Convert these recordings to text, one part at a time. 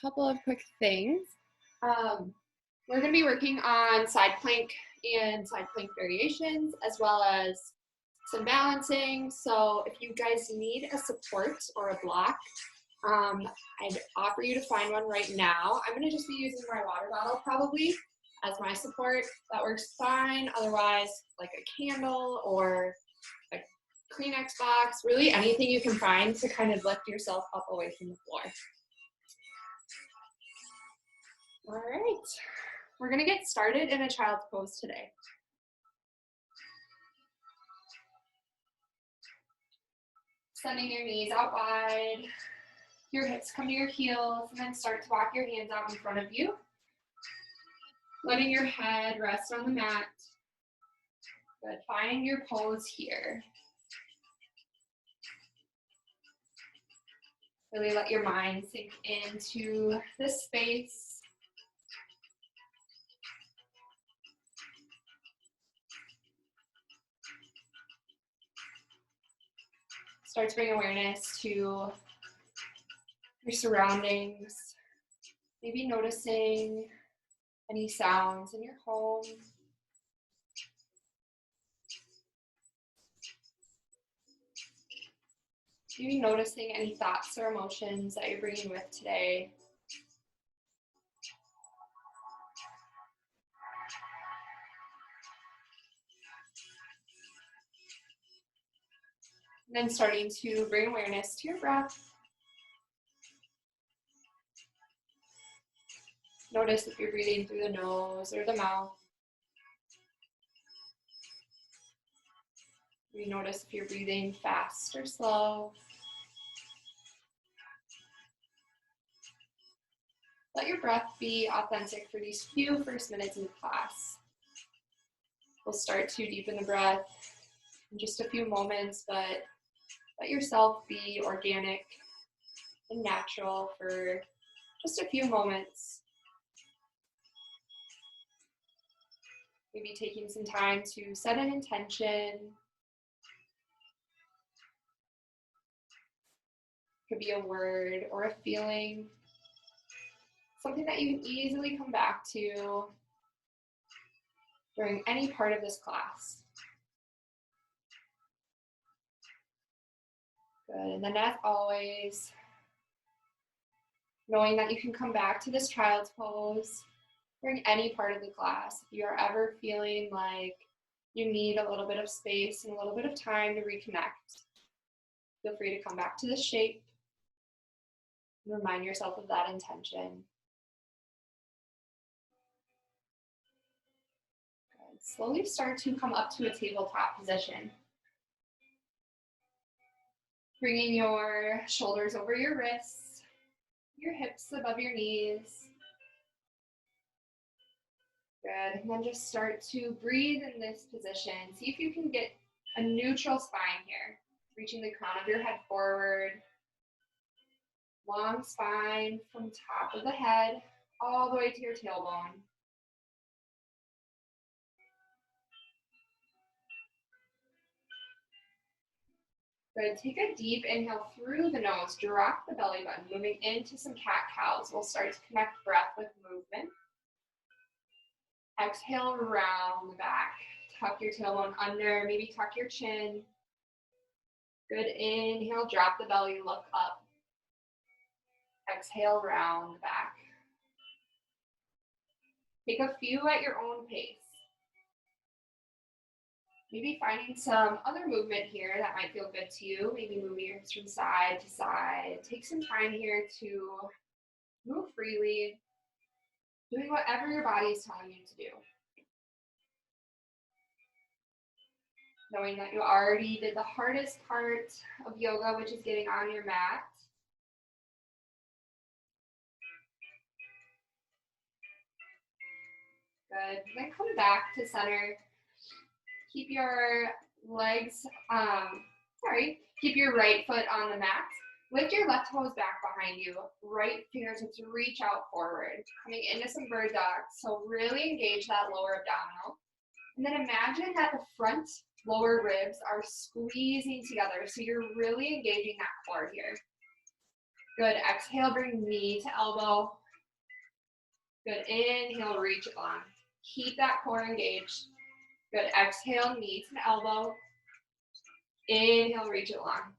couple of quick things. We're going to be working on side plank and side plank variations, as well as some balancing. So if you guys need a support or a block, I'd offer you to find one right now. I'm going to just be using my water bottle probably as my support. That works fine. Otherwise, like a candle or a Kleenex box, really anything you can find to kind of lift yourself up away from the floor. All right, we're gonna get started in a child's pose today. Sending your knees out wide, your hips come to your heels, and then start to walk your hands out in front of you. Letting your head rest on the mat. Good, find your pose here. Really let your mind sink into this space. Start to bring awareness to your surroundings. Maybe noticing any sounds in your home. Maybe noticing any thoughts or emotions that you're bringing with today. And then starting to bring awareness to your breath. Notice if you're breathing through the nose or the mouth. Maybe notice if you're breathing fast or slow. Let your breath be authentic for these few first minutes in class. We'll start to deepen the breath in just a few moments, but let yourself be organic and natural for just a few moments. Maybe taking some time to set an intention. Could be a word or a feeling. Something that you can easily come back to during any part of this class. Good, and then as always, knowing that you can come back to this child's pose during any part of the class. If you are ever feeling like you need a little bit of space and a little bit of time to reconnect, feel free to come back to this shape and remind yourself of that intention. Good. Slowly start to come up to a tabletop position. Bringing your shoulders over your wrists, your hips above your knees. Good, and then just start to breathe in this position. See if you can get a neutral spine here. Reaching the crown of your head forward. Long spine from top of the head all the way to your tailbone. Good, take a deep inhale through the nose, drop the belly button, moving into some cat-cows. We'll start to connect breath with movement. Exhale, round the back. Tuck your tailbone under, maybe tuck your chin. Good, inhale, drop the belly, look up. Exhale, round the back. Take a few at your own pace. Maybe finding some other movement here that might feel good to you. Maybe moving your hips from side to side. Take some time here to move freely, doing whatever your body is telling you to do. Knowing that you already did the hardest part of yoga, which is getting on your mat. Good, then come back to center. Keep your legs, keep your right foot on the mat. Lift your left toes back behind you. Right fingertips reach out forward, coming into some bird dog. So really engage that lower abdominal. And then imagine that the front lower ribs are squeezing together. So you're really engaging that core here. Good. Exhale, bring knee to elbow. Good. Inhale, reach it long. Keep that core engaged. Good. Exhale, knee to elbow. Inhale, reach it long.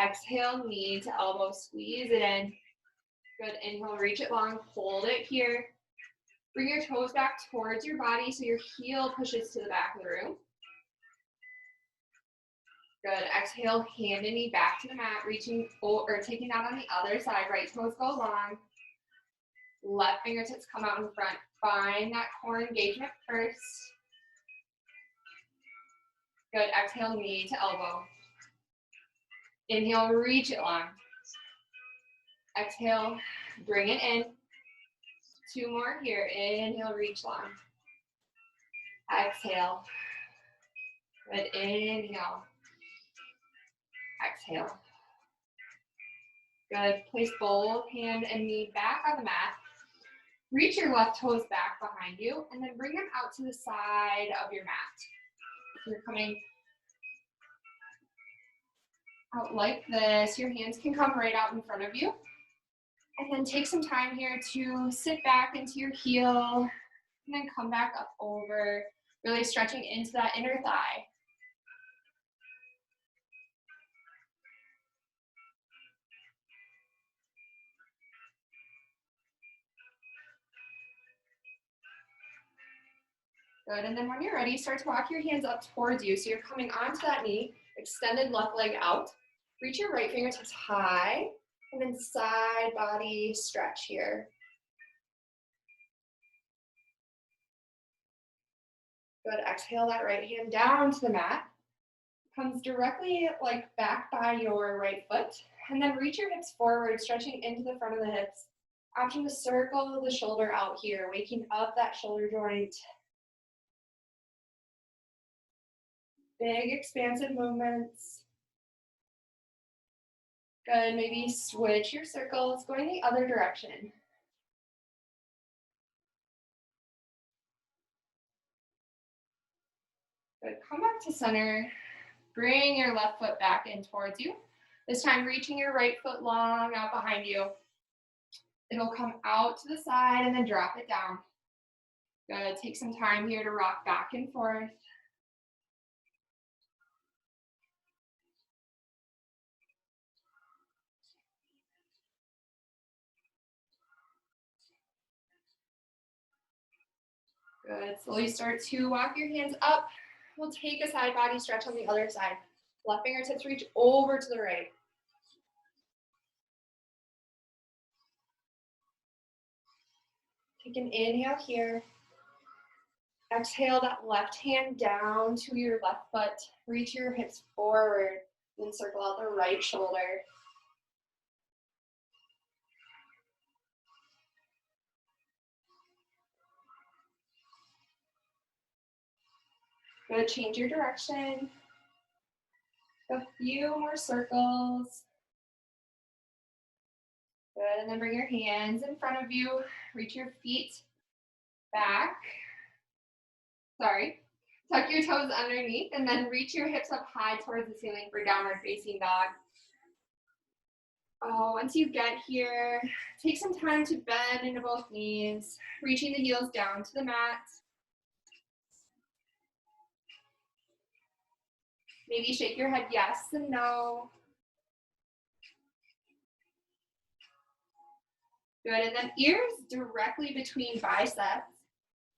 Exhale, knee to elbow, squeeze it in. Good. Inhale, reach it long. Hold it here. Bring your toes back towards your body so your heel pushes to the back of the room. Good. Exhale, hand and knee back to the mat, reaching or taking that on the other side. Right toes go long. Left fingertips come out in front. Find that core engagement first. Good. Exhale, knee to elbow. Inhale, reach it long. Exhale, bring it in. 2 more here. Inhale, reach long. Exhale. Good. Inhale. Exhale. Good. Place both hand and knee back on the mat. Reach your left toes back behind you and then bring them out to the side of your mat. You're coming out like this. Your hands can come right out in front of you. And then take some time here to sit back into your heel and then come back up over, really stretching into that inner thigh. Good, and then when you're ready, start to walk your hands up towards you. So you're coming onto that knee, extended left leg out. Reach your right fingertips high, and then side body stretch here. Good, exhale that right hand down to the mat. Comes directly like back by your right foot. And then reach your hips forward, stretching into the front of the hips. Option to circle the shoulder out here, waking up that shoulder joint. Big expansive movements. Good, maybe switch your circles, going the other direction. Good, come back to center. Bring your left foot back in towards you. This time reaching your right foot long out behind you. It'll come out to the side and then drop it down. Good, take some time here to rock back and forth. Good, slowly start to walk your hands up. We'll take a side body stretch on the other side. Left fingertips reach over to the right. Take an inhale here. Exhale that left hand down to your left foot. Reach your hips forward and circle out the right shoulder. Good, change your direction. A few more circles. Good, and then bring your hands in front of you. Reach your feet back. Sorry. Tuck your toes underneath and then reach your hips up high towards the ceiling for downward facing dog. Once you get here, take some time to bend into both knees, reaching the heels down to the mat. Maybe shake your head yes and no. Good, and then ears directly between biceps.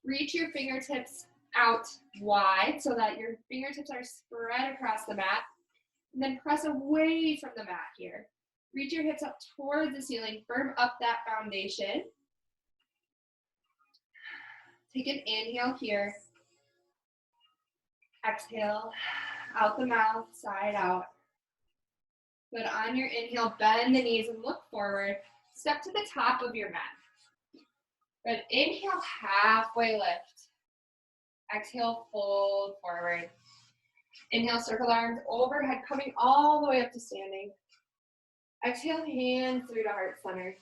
Reach your fingertips out wide so that your fingertips are spread across the mat. And then press away from the mat here. Reach your hips up towards the ceiling, firm up that foundation. Take an inhale here. Exhale, out the mouth, side out. Good, on your inhale, bend the knees and look forward. Step to the top of your mat. Good, inhale, halfway lift. Exhale, fold forward. Inhale, circle the arms overhead, coming all the way up to standing. Exhale, hands through to heart center.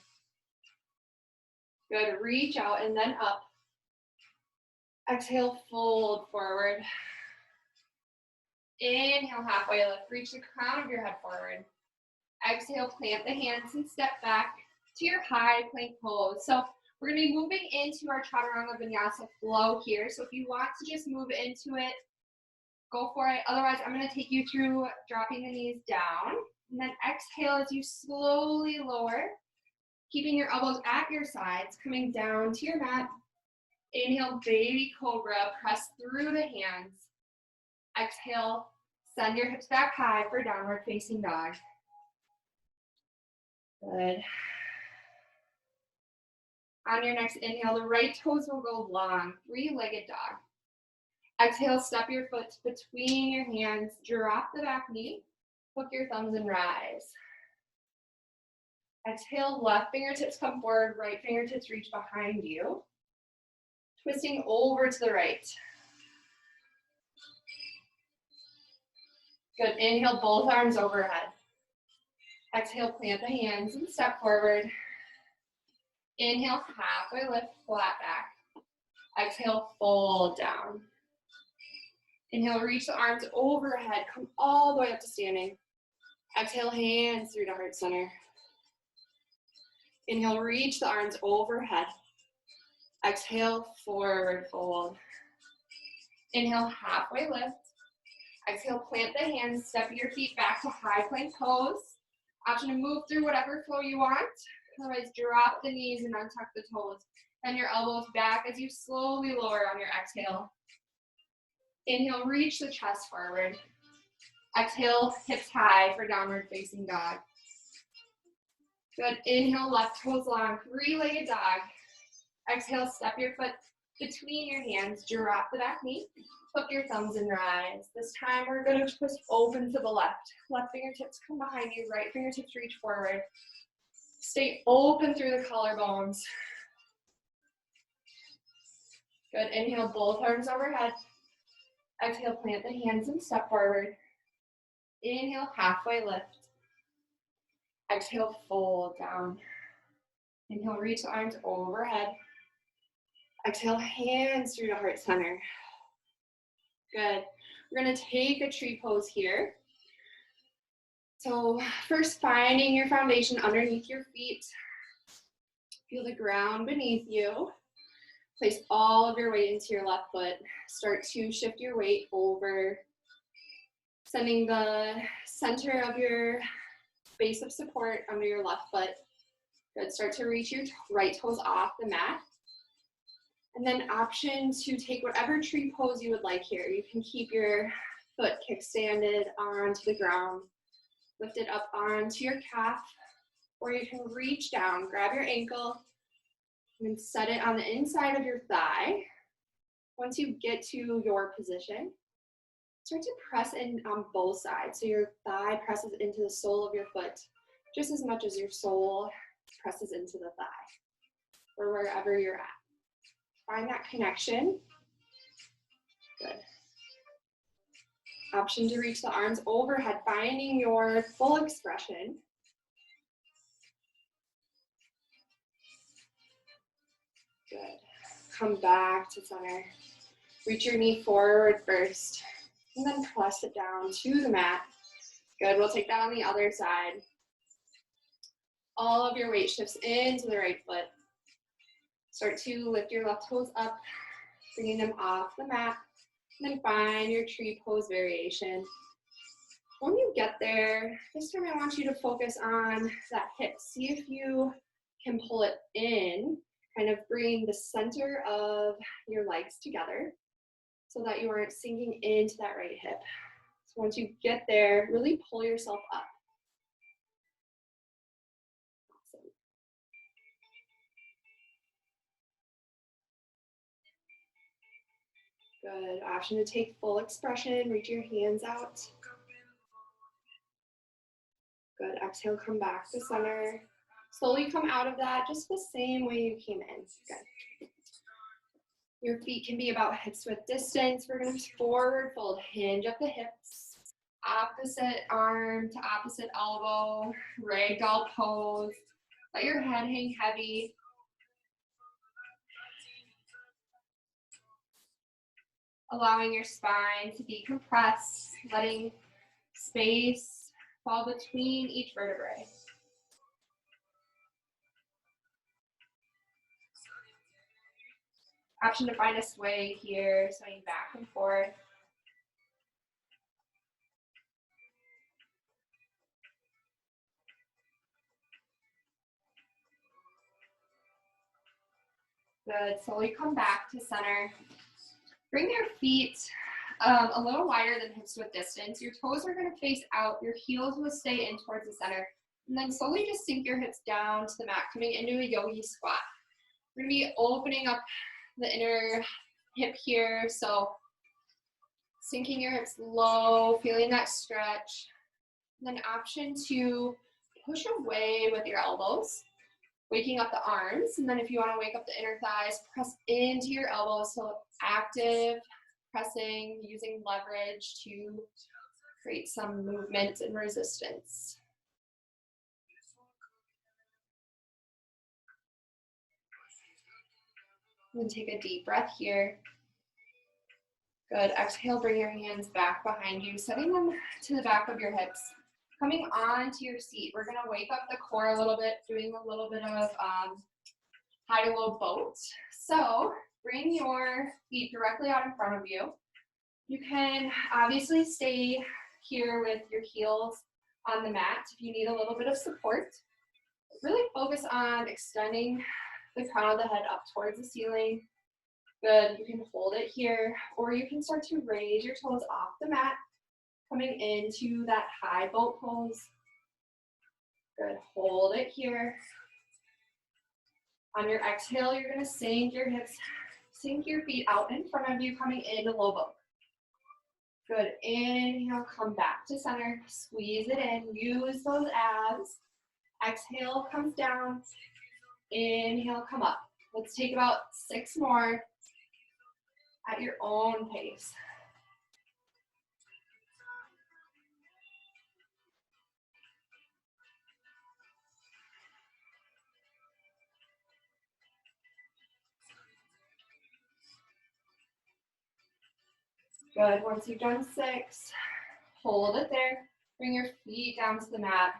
Good, reach out and then up. Exhale, fold forward. Inhale, halfway lift. Reach the crown of your head forward. Exhale, plant the hands and step back to your high plank pose. So we're going to be moving into our Chaturanga Vinyasa flow here. So if you want to just move into it, go for it. Otherwise, I'm going to take you through dropping the knees down. And then exhale as you slowly lower, keeping your elbows at your sides, coming down to your mat. Inhale, baby cobra, press through the hands. Exhale, send your hips back high for downward facing dog. Good. On your next inhale, the right toes will go long, three-legged dog. Exhale, step your foot between your hands, drop the back knee, hook your thumbs and rise. Exhale, left fingertips come forward, right fingertips reach behind you. Twisting over to the right. Good, inhale, both arms overhead. Exhale, plant the hands and step forward. Inhale, halfway lift, flat back. Exhale, fold down. Inhale, reach the arms overhead, come all the way up to standing. Exhale, hands through to heart center. Inhale, reach the arms overhead. Exhale, forward fold. Inhale, halfway lift. Exhale, plant the hands, step your feet back to high plank pose. Option to move through whatever flow you want. Otherwise, drop the knees and untuck the toes. Bend your elbows back as you slowly lower on your exhale. Inhale, reach the chest forward. Exhale, hips high for downward facing dog. Good, inhale, left toes long, three-legged dog. Exhale, step your foot between your hands, drop the back knee, hook your thumbs and rise. This time we're going to twist open to the left. Left fingertips come behind you, right fingertips reach forward. Stay open through the collarbones. Good, inhale, both arms overhead. Exhale, plant the hands and step forward. Inhale, halfway lift. Exhale, fold down. Inhale, reach the arms overhead. Exhale, hands through to heart center. Good. We're going to take a tree pose here. So first, finding your foundation underneath your feet. Feel the ground beneath you. Place all of your weight into your left foot. Start to shift your weight over, sending the center of your base of support under your left foot. Good. Start to reach your right toes off the mat. And then option to take whatever tree pose you would like here. You can keep your foot kickstanded onto the ground, lift it up onto your calf, or you can reach down, grab your ankle, and set it on the inside of your thigh. Once you get to your position, start to press in on both sides. So your thigh presses into the sole of your foot just as much as your sole presses into the thigh, or wherever you're at. Find that connection. Good. Option to reach the arms overhead, finding your full expression. Good. Come back to center. Reach your knee forward first, and then press it down to the mat. Good. We'll take that on the other side. All of your weight shifts into the right foot. Start to lift your left toes up, bringing them off the mat, and then find your tree pose variation. When you get there, this time I want you to focus on that hip. See if you can pull it in, kind of bring the center of your legs together so that you aren't sinking into that right hip. So once you get there, really pull yourself up. Good. Option to take full expression. Reach your hands out. Good. Exhale, come back to center. Slowly come out of that just the same way you came in. Good. Your feet can be about hips width distance. We're going to forward fold, hinge up the hips. Opposite arm to opposite elbow. Ragdoll pose. Let your head hang heavy. Allowing your spine to decompress, letting space fall between each vertebrae. Option to find a sway here, swaying back and forth. Good, slowly come back to center. Bring your feet a little wider than hips width distance. Your toes are gonna face out, your heels will stay in towards the center. And then slowly just sink your hips down to the mat, coming into a yogi squat. We're gonna be opening up the inner hip here, so sinking your hips low, feeling that stretch. And then option to push away with your elbows, waking up the arms. And then if you want to wake up the inner thighs, press into your elbows. So active pressing, using leverage to create some movement and resistance. And then take a deep breath here. Good. Exhale, bring your hands back behind you, setting them to the back of your hips. Coming onto your seat, we're gonna wake up the core a little bit, doing a little bit of high to low boat. So bring your feet directly out in front of you. You can obviously stay here with your heels on the mat if you need a little bit of support. Really focus on extending the crown of the head up towards the ceiling. Good, you can hold it here, or you can start to raise your toes off the mat, coming into that high boat pose. Good, hold it here. On your exhale, you're gonna sink your hips, sink your feet out in front of you, coming into low boat. Good, inhale, come back to center, squeeze it in, use those abs. Exhale, comes down, inhale, come up. Let's take about 6 more at your own pace. Good, once you've done 6, hold it there. Bring your feet down to the mat.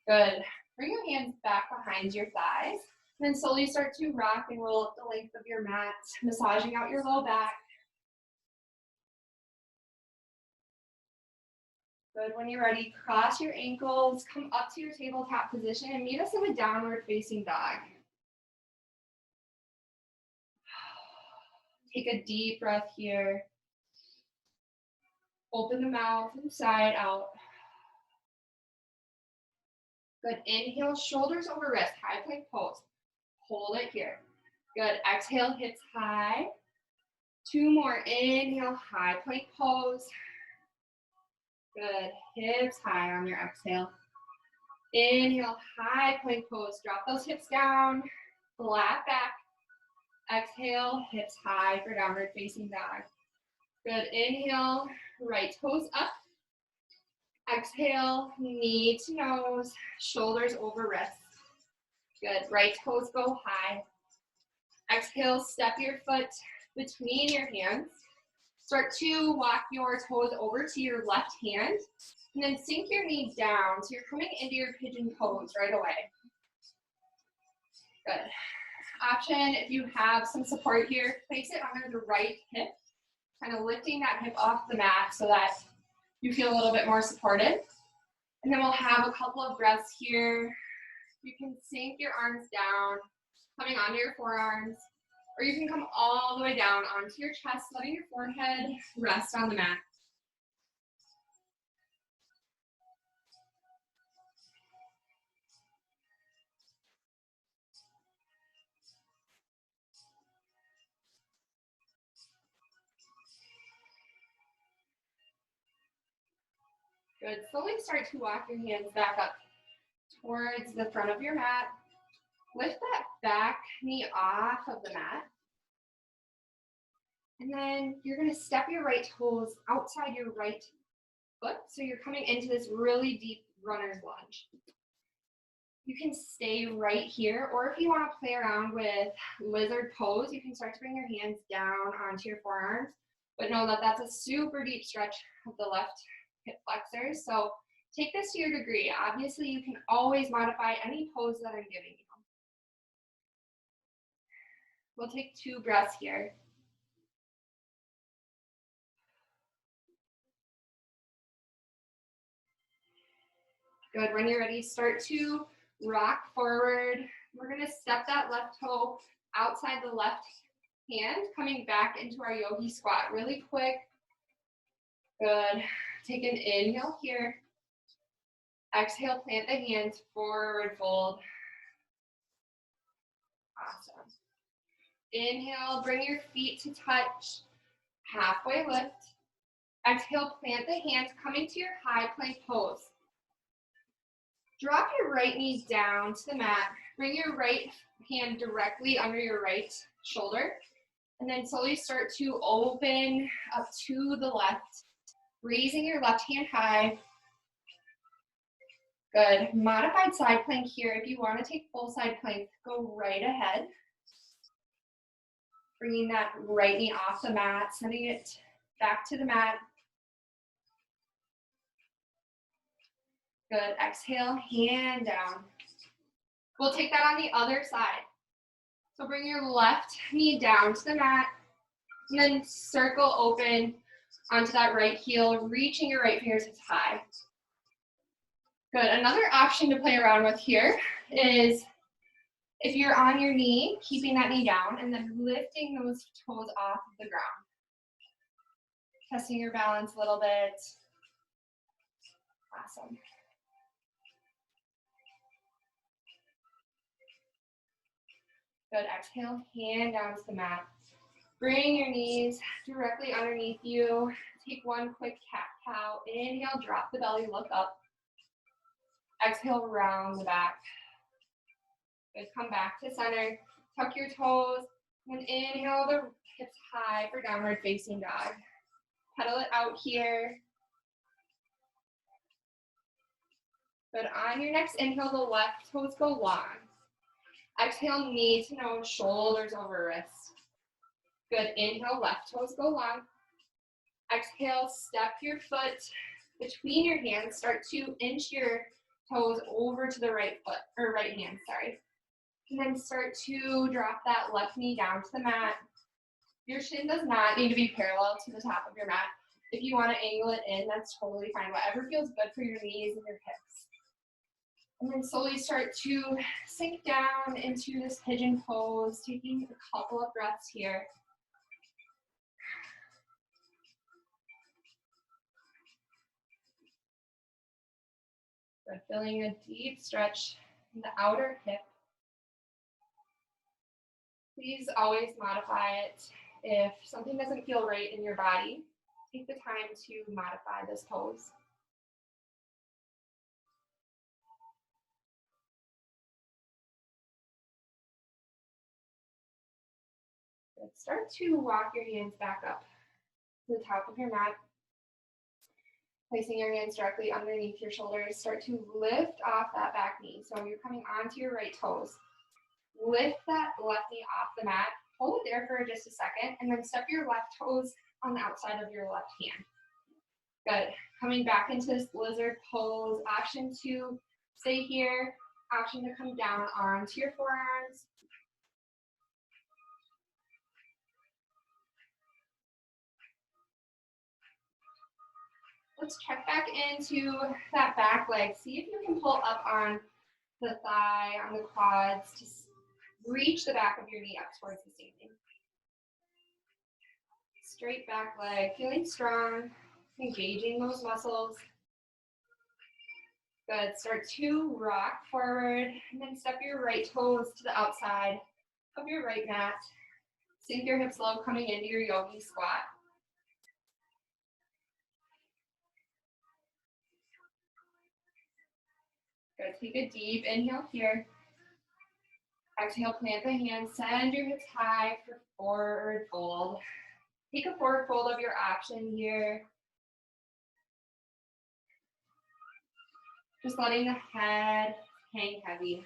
Good, bring your hands back behind your thighs. And then slowly start to rock and roll up the length of your mat, massaging out your low back. Good, when you're ready, cross your ankles, come up to your tabletop position, and meet us in a downward facing dog. Take a deep breath here. Open the mouth inside out. Good, inhale, shoulders over wrist, high plank pose. Hold it here. Good, exhale, hips high. 2 more, inhale, high plank pose. Good, hips high on your exhale. Inhale, high plank pose. Drop those hips down, flat back. Exhale, hips high for downward facing dog. Good, inhale, right toes up. Exhale, knee to nose, shoulders over wrists. Good, right toes go high. Exhale, step your foot between your hands. Start to walk your toes over to your left hand, and then sink your knee down. So you're coming into your pigeon pose right away. Good. Option, if you have some support here, place it under the right hip, kind of lifting that hip off the mat so that you feel a little bit more supported. And then we'll have a couple of breaths here. You can sink your arms down, coming onto your forearms, or you can come all the way down onto your chest, letting your forehead rest on the mat. Good, slowly start to walk your hands back up towards the front of your mat. Lift that back knee off of the mat. And then you're gonna step your right toes outside your right foot. So you're coming into this really deep runner's lunge. You can stay right here, or if you wanna play around with lizard pose, you can start to bring your hands down onto your forearms, but know that that's a super deep stretch of the left hip flexors. So Take this to your degree. Obviously, you can always modify any pose that I'm giving you. We'll take 2 breaths here. Good. When you're ready, start to rock forward. We're going to step that left toe outside the left hand, coming back into our yogi squat really quick. Good. Take an inhale here. Exhale, plant the hands, forward fold. Awesome. Inhale, bring your feet to touch, halfway lift. Exhale, plant the hands, coming to your high plank pose. Drop your right knee down to the mat. Bring your right hand directly under your right shoulder. And then slowly start to open up to the left, raising your left hand high. Good. Modified side plank here. If you want to take full side plank, go right ahead. Bringing that right knee off the mat, sending it back to the mat. Good. Exhale, hand down. We'll take that on the other side. So bring your left knee down to the mat, and then circle open onto that right heel, reaching your right fingertips high. Good. Another option to play around with here is if you're on your knee, keeping that knee down, and then lifting those toes off of the ground. Testing your balance a little bit. Awesome. Good. Exhale, hand down to the mat. Bring your knees directly underneath you. Take one quick cat-cow. Inhale, drop the belly, look up. Exhale, round the back. Good. Come back to center. Tuck your toes. And inhale the hips high for downward facing dog. Pedal it out here. Good. On your next inhale, the left toes go long. Exhale, knee to nose, shoulders over wrists. Good. Inhale, left toes go long. Exhale, step your foot between your hands. Start to inch your toes over to the right foot, or right hand, sorry. And then start to drop that left knee down to the mat. Your shin does not need to be parallel to the top of your mat. If you want to angle it in, that's totally fine. Whatever feels good for your knees and your hips. And then slowly start to sink down into this pigeon pose, taking a couple of breaths here. Good. Feeling a deep stretch in the outer hip. Please always modify it. If something doesn't feel right in your body, take the time to modify this pose. Good. Start to walk your hands back up to the top of your mat. Placing your hands directly underneath your shoulders. Start to lift off that back knee. So you're coming onto your right toes. Lift that left knee off the mat. Hold it there for just a second, and then step your left toes on the outside of your left hand. Good. Coming back into this lizard pose. Option to stay here. Option to come down onto your forearms. Let's check back into that back leg. See if you can pull up on the thigh, on the quads, to reach the back of your knee up towards the ceiling. Straight back leg, feeling strong, engaging those muscles. Good. Start to rock forward, and then step your right toes to the outside of your right mat. Sink your hips low, coming into your yogi squat. Good. Take a deep inhale here. Exhale, plant the hands, send your hips high for forward fold. Take a forward fold of your option here. Just letting the head hang heavy.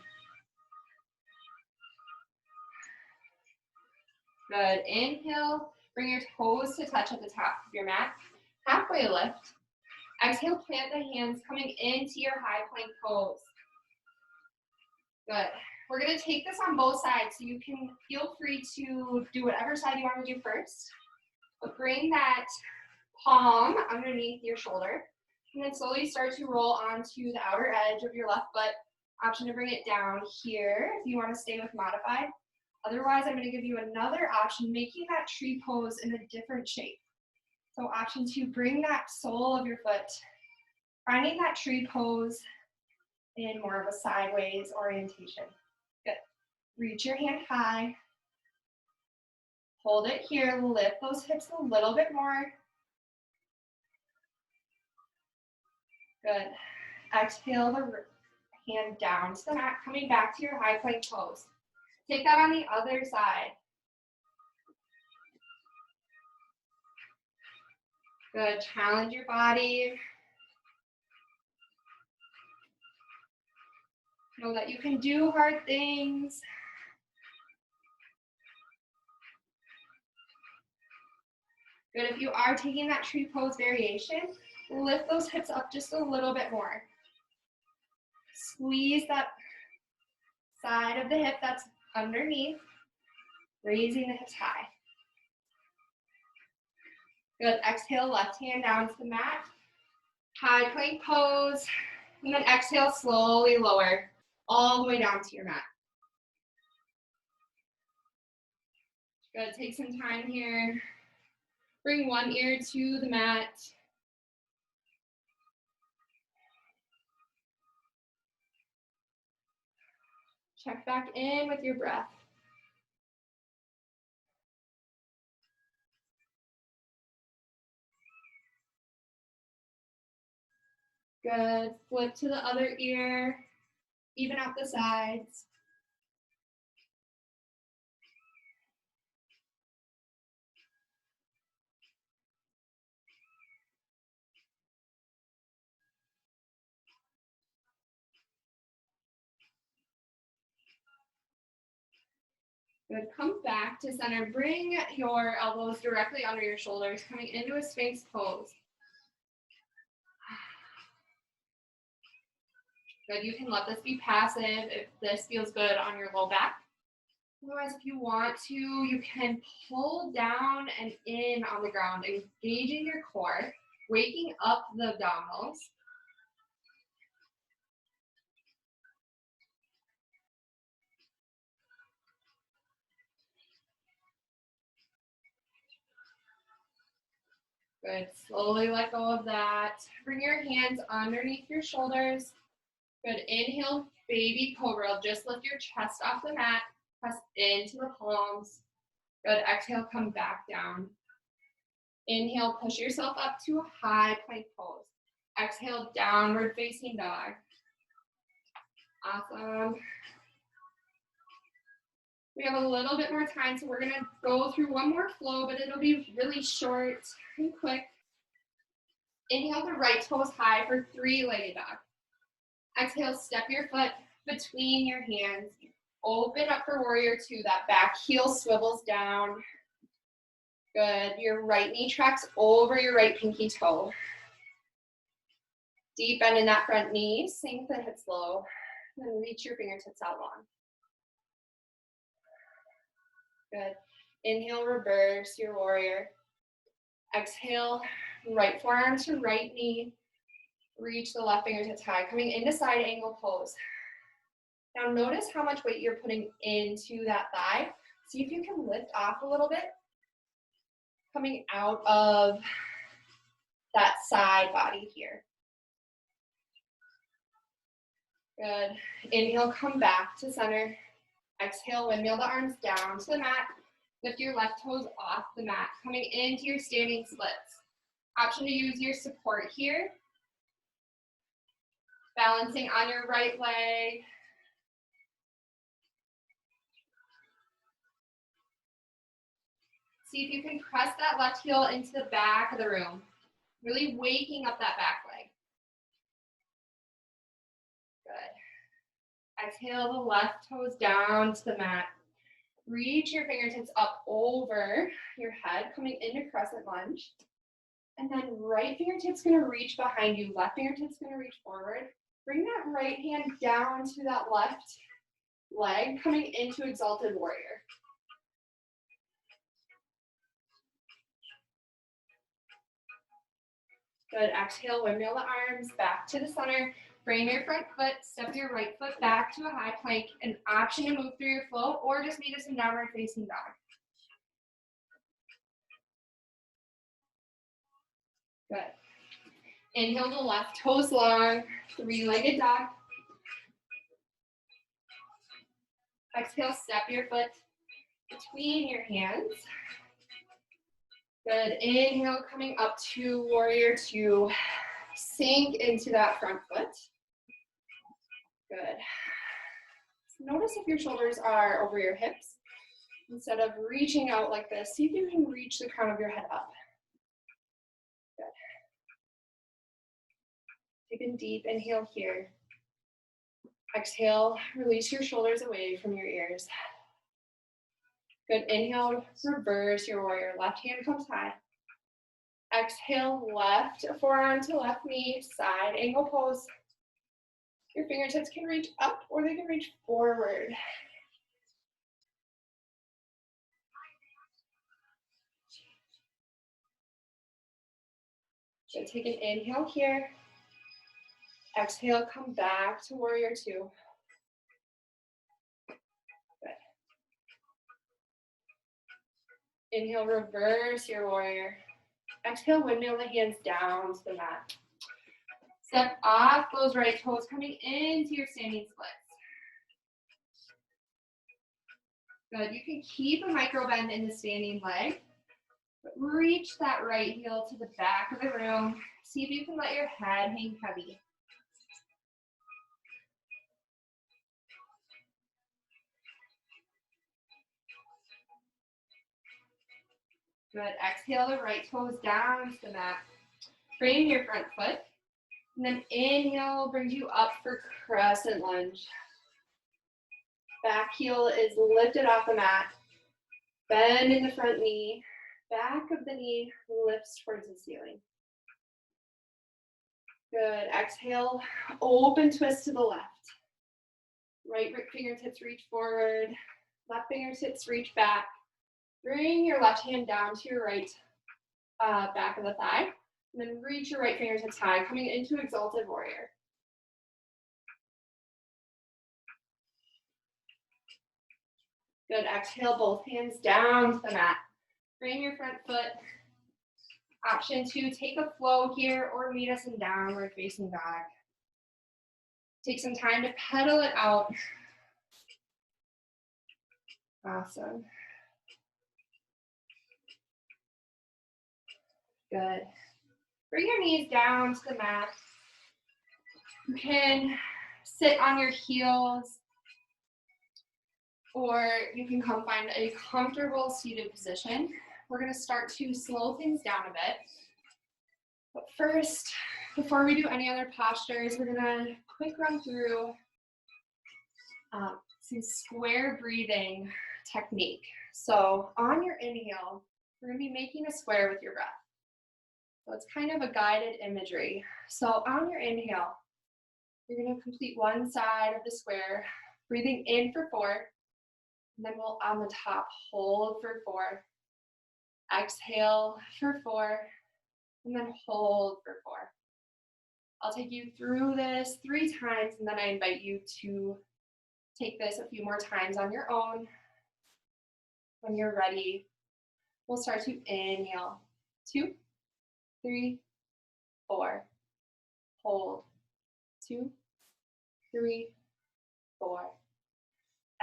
Good. Inhale, bring your toes to touch at the top of your mat. Halfway lift. Exhale, plant the hands coming into your high plank pose. Good. We're going to take this on both sides, so you can feel free to do whatever side you want to do first. But bring that palm underneath your shoulder, and then slowly start to roll onto the outer edge of your left foot. Option to bring it down here if you want to stay with modified. Otherwise, I'm going to give you another option, making that tree pose in a different shape. So option 2, bring that sole of your foot, finding that tree pose in more of a sideways orientation. Good. Reach your hand high. Hold it here, lift those hips a little bit more. Good. Exhale the hand down to the mat, coming back to your high plank pose. Take that on the other side. Good. Challenge your body. Know that you can do hard things. Good. If you are taking that tree pose variation, lift those hips up just a little bit more. Squeeze that side of the hip that's underneath, raising the hips high. Good. Exhale, left hand down to the mat. High plank pose. And then exhale, slowly lower all the way down to your mat. Good. Take some time here. Bring one ear to the mat. Check back in with your breath. Good. Flip to the other ear. Even out the sides. Good. Come back to center. Bring your elbows directly under your shoulders, coming into a Sphinx pose. Good. You can let this be passive if this feels good on your low back. Otherwise, if you want to, you can pull down and in on the ground, engaging your core, waking up the abdominals. Good. Slowly let go of that. Bring your hands underneath your shoulders. Good. Inhale, baby cobra. Just lift your chest off the mat. Press into the palms. Good. Exhale, come back down. Inhale, push yourself up to a high plank pose. Exhale, downward facing dog. Awesome. We have a little bit more time, so we're going to go through one more flow, but it'll be really short and quick. Inhale the right toes high for three-legged dog. Exhale, step your foot between your hands. Open up for warrior 2. That back heel swivels down. Good. Your right knee tracks over your right pinky toe. Deep bend in that front knee. Sink the hips low. Then reach your fingertips out long. Good. Inhale, reverse your warrior. Exhale, right forearm to right knee. Reach the left fingertips high, coming into side angle pose. Now notice how much weight you're putting into that thigh. See if you can lift off a little bit, coming out of that side body here. Good. Inhale, come back to center. Exhale, windmill the arms down to the mat. Lift your left toes off the mat, coming into your standing splits. Option to use your support here. Balancing on your right leg. See if you can press that left heel into the back of the room. Really waking up that back leg. Good. Exhale the left toes down to the mat. Reach your fingertips up over your head, coming into crescent lunge. And then right fingertip's gonna reach behind you, left fingertip's gonna reach forward. Bring that right hand down to that left leg, coming into Exalted Warrior. Good, exhale, windmill the arms back to the center. Bring your front foot, step your right foot back to a high plank. An option to move through your flow or just meet us in downward facing dog. Good. Inhale the left toes long, three-legged dog. Exhale, step your foot between your hands. Good, inhale, coming up to warrior two. Sink into that front foot. Good. Notice if your shoulders are over your hips. Instead of reaching out like this, see if you can reach the crown of your head up. Good. Take a deep inhale here. Exhale, release your shoulders away from your ears. Good, inhale, reverse your warrior. Left hand comes high. Exhale, left forearm to left knee, side angle pose. Your fingertips can reach up or they can reach forward. So take an inhale here. Exhale, come back to warrior two. Good. Inhale, reverse your warrior. Exhale, windmill the hands down to the mat. Step off those right toes, coming into your standing splits. Good, you can keep a micro bend in the standing leg, but reach that right heel to the back of the room. See if you can let your head hang heavy. Good, exhale the right toes down to the mat. Frame your front foot, and then inhale brings you up for crescent lunge. Back heel is lifted off the mat. Bend in the front knee. Back of the knee lifts towards the ceiling. Good. Exhale, open twist to the left. Right fingertips reach forward. Left fingertips reach back. Bring your left hand down to your right back of the thigh. And then reach your right fingertips high, coming into Exalted Warrior. Good, exhale, both hands down to the mat. Frame your front foot. Option two, take a flow here or meet us in downward facing dog. Take some time to pedal it out. Awesome. Good. Bring your knees down to the mat. You can sit on your heels, or you can come find a comfortable seated position. We're going to start to slow things down a bit. But first, before we do any other postures, we're going to quick run through some square breathing technique. So on your inhale, we're going to be making a square with your breath. So it's kind of a guided imagery. So on your inhale, you're going to complete one side of the square, breathing in for 4, and then we'll on the top hold for 4, exhale for 4, and then hold for 4. I'll take you through this 3 times, and then I invite you to take this a few more times on your own. When you're ready, we'll start to inhale. 2, 3, 4. Hold. 2, 3, 4.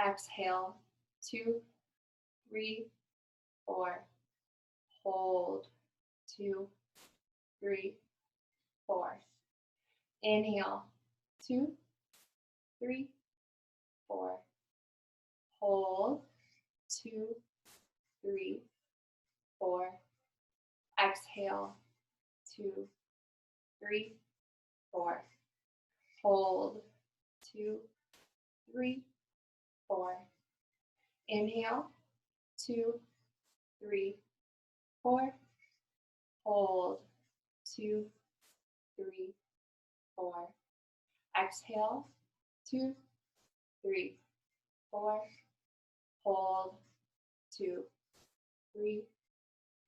Exhale. 2, 3, 4. Hold. 2, 3, 4. Inhale. 2, 3, 4. Hold. 2, 3, 4. Exhale. 2, 3, 4. Hold. 2, 3, 4. Inhale. 2, 3, 4. Hold. 2, 3, 4. Exhale, 2, 3, 4. Hold, 2, 3,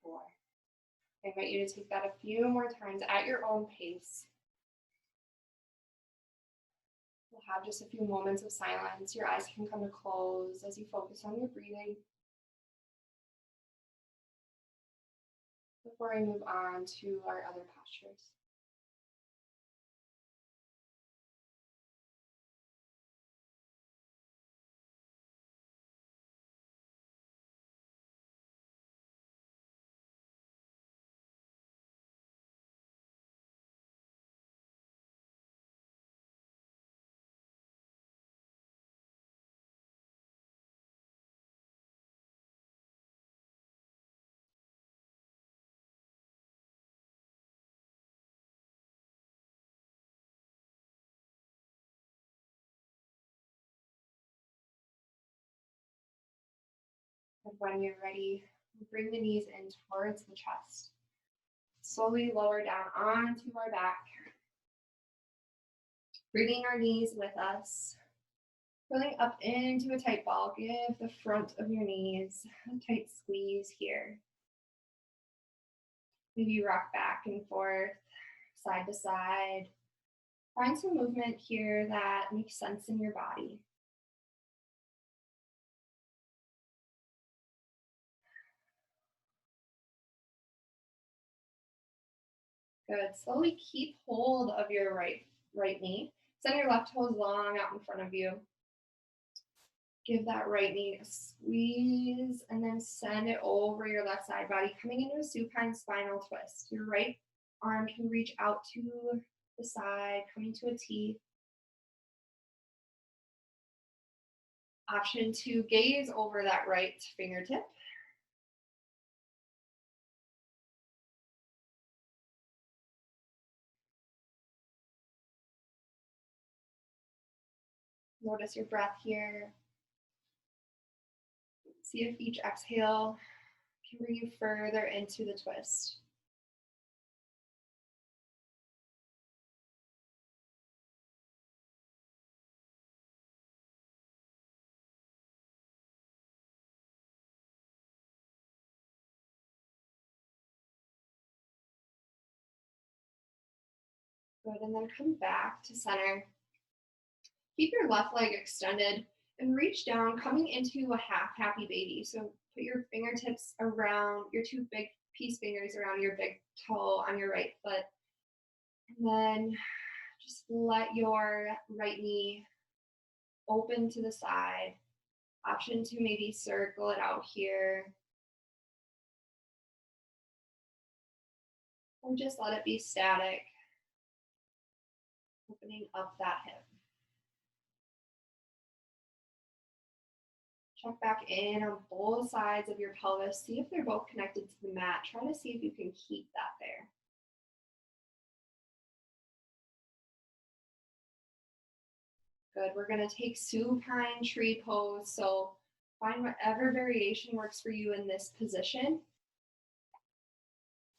4. I invite you to take that a few more times at your own pace. We'll have just a few moments of silence. Your eyes can come to close as you focus on your breathing. Before I move on to our other postures. And when you're ready, bring the knees in towards the chest. Slowly lower down onto our back. Bringing our knees with us. Pulling up into a tight ball. Give the front of your knees a tight squeeze here. Maybe rock back and forth, side to side. Find some movement here that makes sense in your body. Good. Slowly keep hold of your right knee. Send your left toes long out in front of you. Give that right knee a squeeze and then send it over your left side body, coming into a supine spinal twist. Your right arm can reach out to the side, coming to a T. Option to gaze over that right fingertip. Notice your breath here. See if each exhale can bring you further into the twist. Good, and then come back to center. Keep your left leg extended and reach down, coming into a half happy baby. So put your fingertips around your two big peace fingers around your big toe on your right foot. And then just let your right knee open to the side. Option to maybe circle it out here. Or just let it be static. Opening up that hip. Check back in on both sides of your pelvis. See if they're both connected to the mat. Try to see if you can keep that there. Good. We're going to take supine tree pose. So find whatever variation works for you in this position.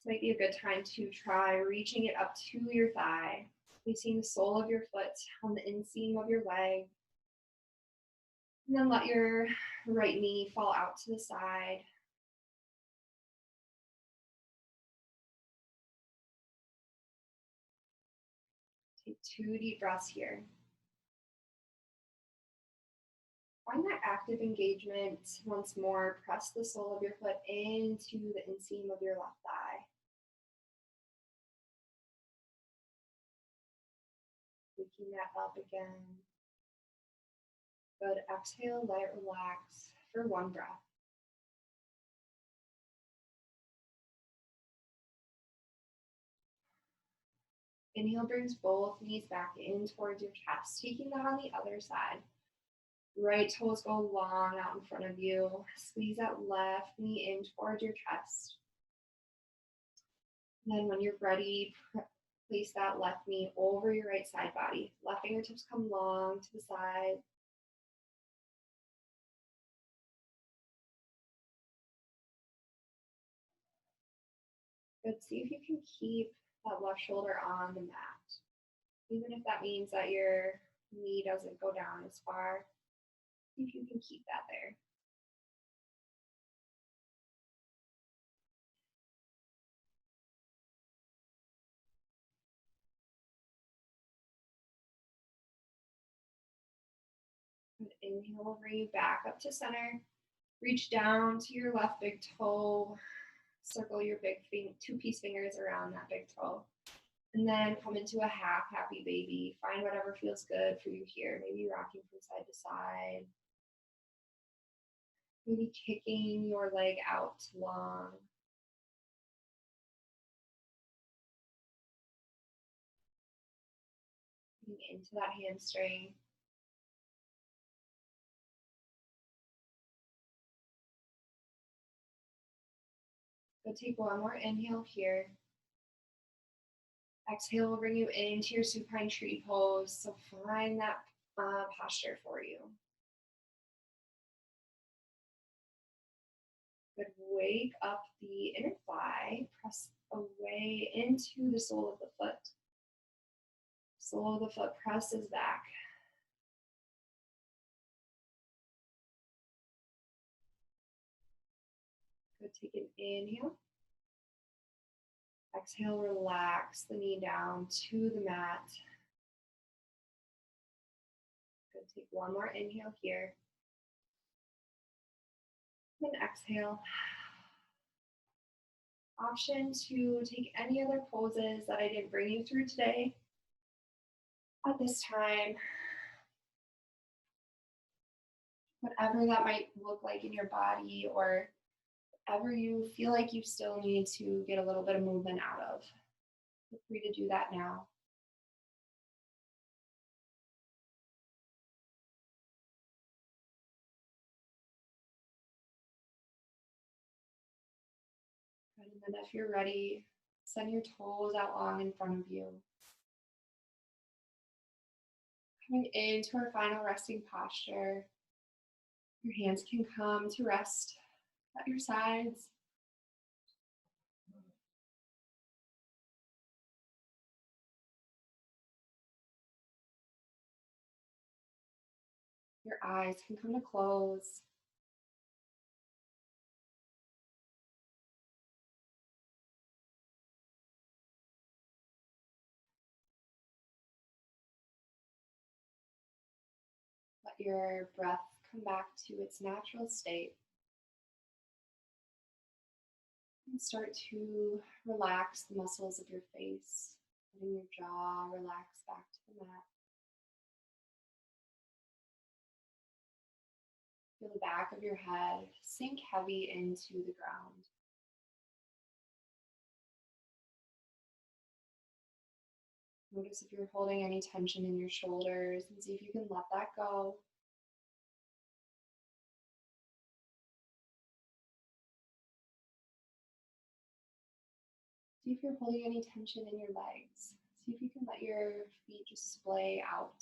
This might be a good time to try reaching it up to your thigh. Placing the sole of your foot on the inseam of your leg. And then let your right knee fall out to the side. Take 2 deep breaths here. Find that active engagement once more. Press the sole of your foot into the inseam of your left thigh. Waking that up again. Good. Exhale, let it relax for 1 breath. Inhale brings both knees back in towards your chest, taking that on the other side. Right toes go long out in front of you. Squeeze that left knee in towards your chest. And then when you're ready, place that left knee over your right side body. Left fingertips come long to the side. Good. See if you can keep that left shoulder on the mat. Even if that means that your knee doesn't go down as far, see if you can keep that there. Good. Inhale will bring you back up to center. Reach down to your left big toe. Circle your big two-piece fingers around that big toe. And then come into a half happy baby. Find whatever feels good for you here. Maybe rocking from side to side. Maybe kicking your leg out long. Into that hamstring. Go take one more inhale here. Exhale will bring you into your supine tree pose. So find that posture for you. Good. Wake up the inner thigh. Press away into the sole of the foot. Sole of the foot presses back. Good. Take an inhale. Exhale, relax the knee down to the mat. Good. Take one more inhale here. Then exhale. Option to take any other poses that I didn't bring you through today. At this time, whatever that might look like in your body or whatever you feel like you still need to get a little bit of movement out of. Feel free to do that now. And then if you're ready, send your toes out long in front of you. Coming into our final resting posture, your hands can come to rest at your sides. Your eyes can come to close. Let your breath come back to its natural state. And start to relax the muscles of your face, letting your jaw relax back to the mat. Feel the back of your head sink heavy into the ground. Notice if you're holding any tension in your shoulders and see if you can let that go. See if you're holding any tension in your legs. See if you can let your feet just splay out.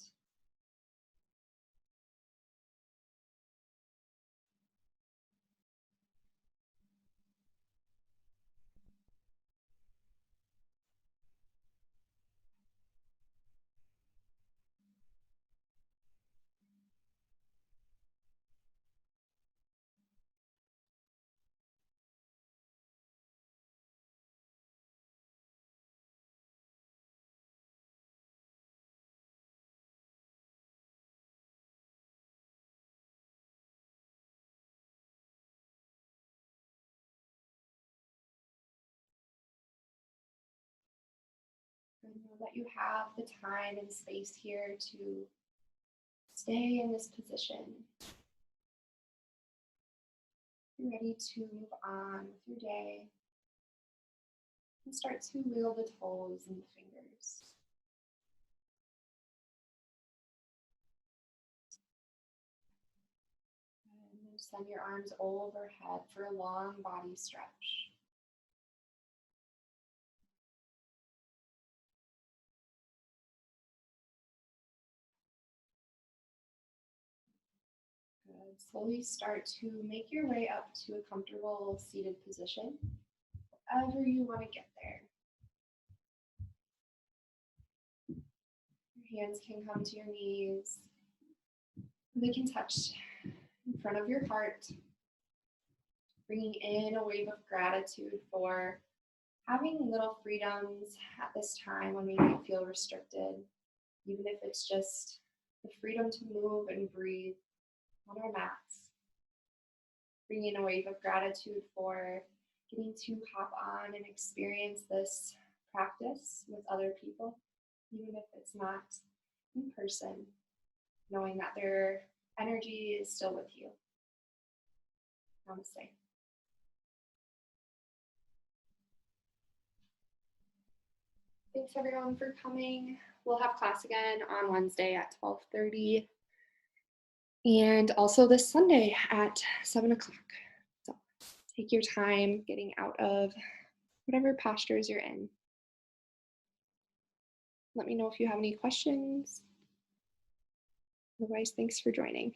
And know that you have the time and space here to stay in this position. You're ready to move on with your day and start to wiggle the toes and the fingers. And then send your arms overhead for a long body stretch. Good. Slowly start to make your way up to a comfortable seated position, however you want to get there. Hands can come to your knees. They can touch in front of your heart, bringing in a wave of gratitude for having little freedoms at this time when we might feel restricted, even if it's just the freedom to move and breathe on our mats. Bringing in a wave of gratitude for getting to hop on and experience this practice with other people, even if it's not in person, knowing that their energy is still with you. Namaste. Thanks everyone for coming. We'll have class again on Wednesday at 12:30 and also this Sunday at 7 o'clock. So take your time getting out of whatever postures you're in. Let me know if you have any questions. Otherwise, thanks for joining.